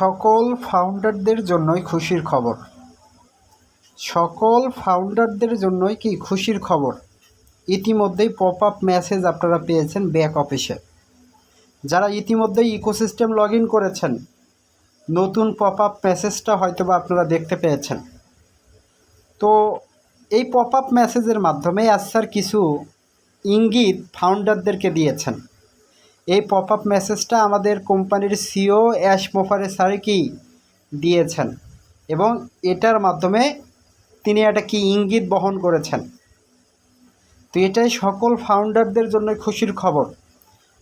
সকল ফাউন্ডারদের জন্যই খুশির খবর। সকল ফাউন্ডারদের জন্যই কি খুশির খবর। ইতিমধ্যেই পপ আপ মেসেজ আপনারা পেয়েছেন ব্যাক অফিসে। যারা ইতিমধ্যেই ইকোসিস্টেম লগ ইন করেছেন, নতুন পপ আপ মেসেজটা হয়তো বা আপনারা দেখতে পেয়েছেন। তো এই পপ আপ মেসেজের মাধ্যমে স্যার কিছু ইঙ্গিত ফাউন্ডারদেরকে দিয়েছেন। এই পপ আপ মেসেজটা আমাদের কোম্পানির সিও অ্যাশ মোফারে স্যার কি দিয়েছেন, এবং এটার মাধ্যমে তিনি একটা কি ইঙ্গিত বহন করেছেন। তো এটাই সকল ফাউন্ডারদের জন্য খুশির খবর,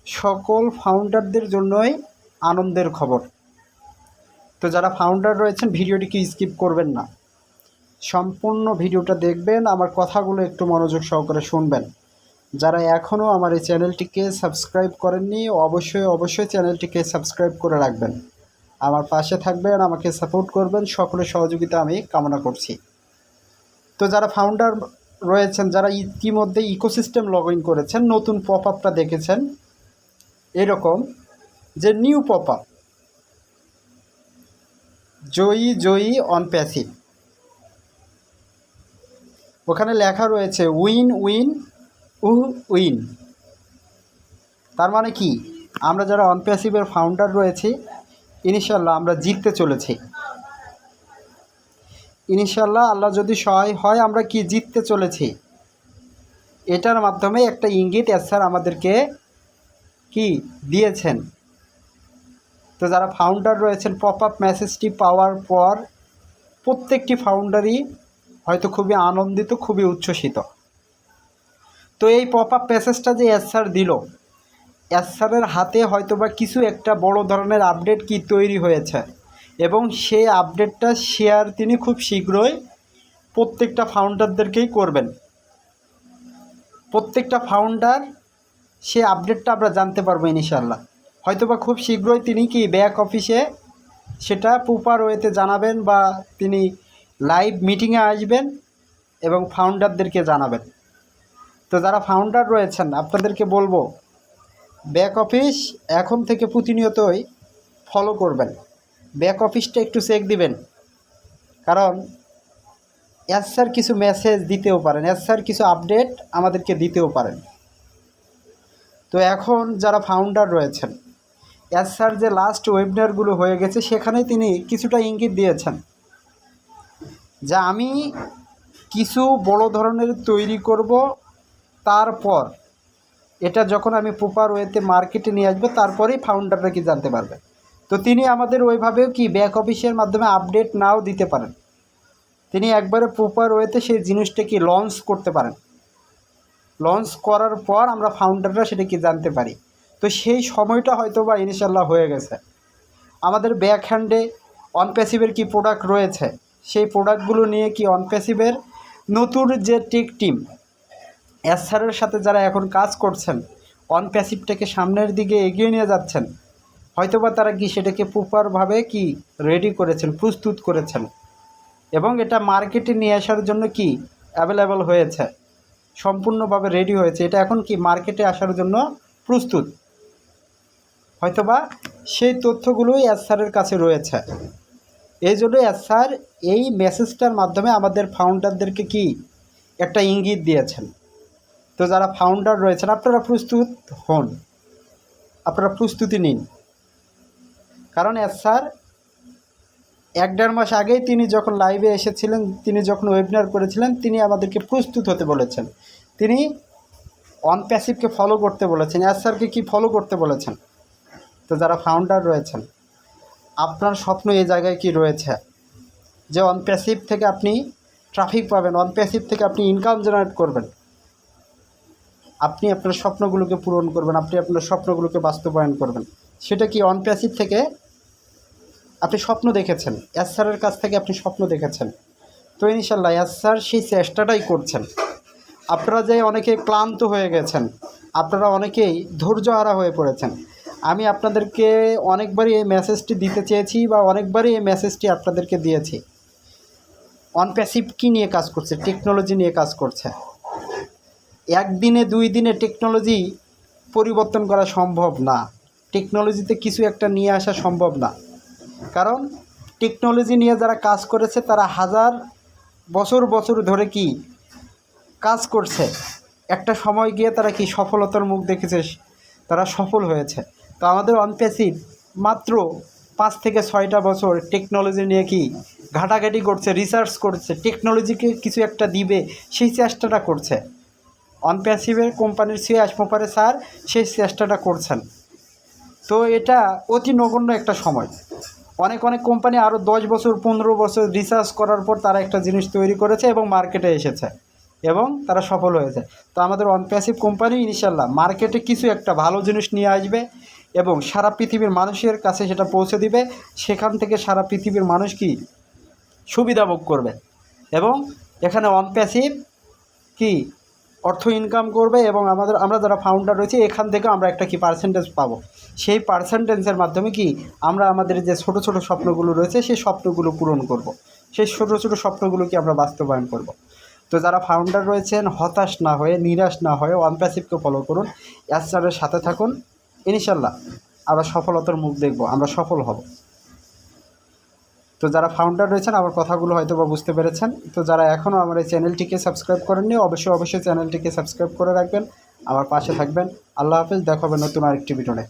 সকল ফাউন্ডারদের জন্যই আনন্দের খবর। তো যারা ফাউন্ডার রয়েছেন, ভিডিওটিকে স্কিপ করবেন না, সম্পূর্ণ ভিডিওটা দেখবেন, আমার কথাগুলো একটু মনোযোগ সহকারে শুনবেন। যারা এখনও আমার এই চ্যানেলটিকে সাবস্ক্রাইব করেননি, অবশ্যই চ্যানেলটিকে সাবস্ক্রাইব করে রাখবেন, আমার পাশে থাকবেন, আমাকে সাপোর্ট করবেন। সকলের সহযোগিতা আমি কামনা করছি। তো যারা ফাউন্ডার রয়েছেন, যারা ইতিমধ্যে ইকোসিস্টেম লগ ইন করেছেন, নতুন পপ আপটা দেখেছেন, এরকম যে new pop up Joyee on passive, ওখানে লেখা রয়েছে উইন উইন উইন। তার মানে কি, আমরা যারা অন প্যাসিভের ফাউন্ডার রয়েছি, ইনশাল্লাহ আমরা জিততে চলেছি। ইনশাল্লাহ আল্লাহ যদি সহায় হয়, আমরা কি জিততে চলেছি। এটার মাধ্যমে একটা ইঙ্গিত স্যার আমাদেরকে কি দিয়েছেন। তো যারা ফাউন্ডার রয়েছেন, পপ আপ মেসেজটি পাওয়ার পর প্রত্যেকটি ফাউন্ডারই হয়তো খুবই আনন্দিত, খুবই উচ্ছ্বসিত। তো এই পপ আপ মেসেজটা যে স্যার দিল, স্যারের হাতে হয়তো বা কিছু একটা বড় ধরনের আপডেট কি তৈরি হয়েছে, এবং সেই আপডেটটা শেয়ার তিনি খুব শীঘ্রই প্রত্যেকটা ফাউন্ডারদেরকেই করবেন। প্রত্যেকটা ফাউন্ডার সে আপডেটটা আমরা জানতে পারবো ইনশাআল্লাহ। হয়তোবা খুব শীঘ্রই তিনি কি ব্যাক অফিসে সেটা প্রপার ওয়েতে জানাবেন, বা তিনি লাইভ মিটিংয়ে আসবেন এবং ফাউন্ডারদেরকে জানাবেন। তো যারা ফাউন্ডার রয়েছেন, আপনাদেরকে বলবো, ব্যাক অফিস এখন থেকে প্রতিনিয়তই ফলো করবেন, ব্যাক অফিসটা একটু চেক দিবেন। কারণ স্যার কিছু মেসেজ দিতেও পারেন, স্যার কিছু আপডেট আমাদেরকে দিতেও পারেন। তো এখন যারা ফাউন্ডার রয়েছেন, স্যার যে লাস্ট ওয়েবিনারগুলো হয়ে গেছে, সেখানেই তিনি কিছুটা ইঙ্গিত দিয়েছেন যে আমি কিছু বড় ধরনের তৈরি করব, তারপর এটা যখন আমি প্রপার ওয়েতে মার্কেটে নিয়ে আসবো, তারপরেই ফাউন্ডাররা কি জানতে পারবে। তো তিনি আমাদের ওইভাবেও কি ব্যাক অফিসের মাধ্যমে আপডেট নাও দিতে পারেন, তিনি একবারে প্রপার ওয়েতে সেই জিনিসটা কি লঞ্চ করতে পারেন। লঞ্চ করার পর আমরা ফাউন্ডাররা সেটা কি জানতে পারি। তো সেই সময়টা হয়তো বা ইনশাল্লাহ হয়ে গেছে। আমাদের ব্যাক হ্যান্ডে অন প্যাসিভের কি প্রোডাক্ট রয়েছে, সেই প্রোডাক্টগুলো নিয়ে কি অন প্যাসিভের নতুন যে টেক টিম স্যারের সাথে যারা এখন কাজ করছেন, অন প্যাসিভটাকে সামনের দিকে এগিয়ে নিয়ে যাচ্ছেন, হয়তোবা তারা কি সেটাকে প্রপারভাবে কি রেডি করেছেন, প্রস্তুত করেছেন, এবং এটা মার্কেটে নিয়ে আসার জন্য কি অ্যাভেলেবল হয়েছে, সম্পূর্ণভাবে রেডি হয়েছে। এটা এখন কি মার্কেটে আসার জন্য প্রস্তুত। হয়তোবা সেই তথ্যগুলোই স্যারের কাছে রয়েছে। এই জন্য স্যার এই মেসেজটার মাধ্যমে আমাদের ফাউন্ডারদেরকে কি একটা ইঙ্গিত দিয়েছেন। তো যারা ফাউন্ডার রয়েছেন, আপনারা প্রস্তুত হন, আপনারা প্রস্তুতি নিন। কারণ স্যার 1-1.5 মাস আগেই তিনি যখন লাইভে এসেছিলেন, তিনি যখন ওয়েবিনার করেছিলেন, তিনি আমাদেরকে প্রস্তুত হতে বলেছেন। তিনি অন প্যাসিভকে ফলো করতে বলেছেন, স্যারকে কি ফলো করতে বলেছেন। তো যারা ফাউন্ডার রয়েছেন, আপনার স্বপ্ন এই জায়গায় কি রয়েছে যে অন প্যাসিভ থেকে আপনি ট্রাফিক পাবেন, অন প্যাসিভ থেকে আপনি ইনকাম জেনারেট করবেন, আপনি আপনার স্বপ্নগুলোকে পূরণ করবেন, আপনি আপনার স্বপ্নগুলোকে বাস্তবায়ন করবেন। সেটা কি অন প্যাসিভ থেকে আপনি স্বপ্ন দেখেছেন, স্যারের কাছ থেকে আপনি স্বপ্ন দেখেছেন। তো ইনশাল্লাহ স্যার সেই চেষ্টাটাই করছেন। আপনারা যে অনেকে ক্লান্ত হয়ে গেছেন, আপনারা অনেকেই ধৈর্যহারা হয়ে পড়েছেন, আমি আপনাদেরকে অনেকবারই এই মেসেজটি দিতে চেয়েছি, বা অনেকবারই এই মেসেজটি আপনাদেরকে দিয়েছি। অন প্যাসিভ কী নিয়ে কাজ করছে? টেকনোলজি নিয়ে কাজ করছে। একদিনে 2 দিনে টেকনোলজি পরিবর্তন করা সম্ভব না, টেকনোলজিতে কিছু একটা নিয়ে আসা সম্ভব না। কারণ টেকনোলজি নিয়ে যারা কাজ করেছে তারা হাজার বছর বছর ধরে কি কাজ করছে, একটা সময় গিয়ে তারা কি সফলতার মুখ দেখেছে, তারা সফল হয়েছে। তো আমাদের অনপ্যাসিভ মাত্র 5 থেকে 6টা বছর টেকনোলজি নিয়ে কি ঘাটাঘাটি করছে, রিসার্চ করছে, টেকনোলজিকে কিছু একটা দিবে সেই চেষ্টাটা করছে। অনপ্যাসিভের কোম্পানির সিও আসমোপারে স্যার সেই চেষ্টাটা করছেন। তো এটা অতি নগণ্য একটা সময়। অনেক অনেক কোম্পানি আরও 10 বছর 15 বছর রিসার্চ করার পর তারা একটা জিনিস তৈরি করেছে এবং মার্কেটে এসেছে এবং তারা সফল হয়েছে। তো আমাদের অনপ্যাসিভ কোম্পানি ইনশাল্লাহ মার্কেটে কিছু একটা ভালো জিনিস নিয়ে আসবে এবং সারা পৃথিবীর মানুষের কাছে সেটা পৌঁছে দিবে। সেখান থেকে সারা পৃথিবীর মানুষ কি সুবিধা ভোগ করবে এবং এখানে অনপ্যাসিভ কি অর্থ ইনকাম করবে এবং আমরা যারা ফাউন্ডার রয়েছে এখান থেকে আমরা একটা কি পার্সেন্টেজ পাবো। সেই পার্সেন্টেজের মাধ্যমে কি আমরা আমাদের যে ছোট ছোট স্বপ্নগুলো রয়েছে সেই স্বপ্নগুলো পূরণ করব। সেই ছোট ছোট স্বপ্নগুলোকে আমরা বাস্তবায়ন করব। তো যারা ফাউন্ডার রয়েছেন হতাশ না হয়ে নিরাশ না হয়ে অনপ্যাসিভকে ফলো করুন, অ্যাস্টারের সাথে থাকুন, ইনশাল্লাহ আমরা সফলতার মুখ দেখব, আমরা সফল হব। তো যারা ফাউন্ডার রয়েছেন আমার কথাগুলো হয়তো বা বুঝতে পেরেছেন। তো যারা এখনও আমার এই চ্যানেলটিকে সাবস্ক্রাইব করেননি অবশ্যই চ্যানেলটিকে সাবস্ক্রাইব করে রাখবেন, আমার পাশে থাকবেন। আল্লাহ হাফেজ, দেখা হবে নতুন আরেকটি ভিডিওতে।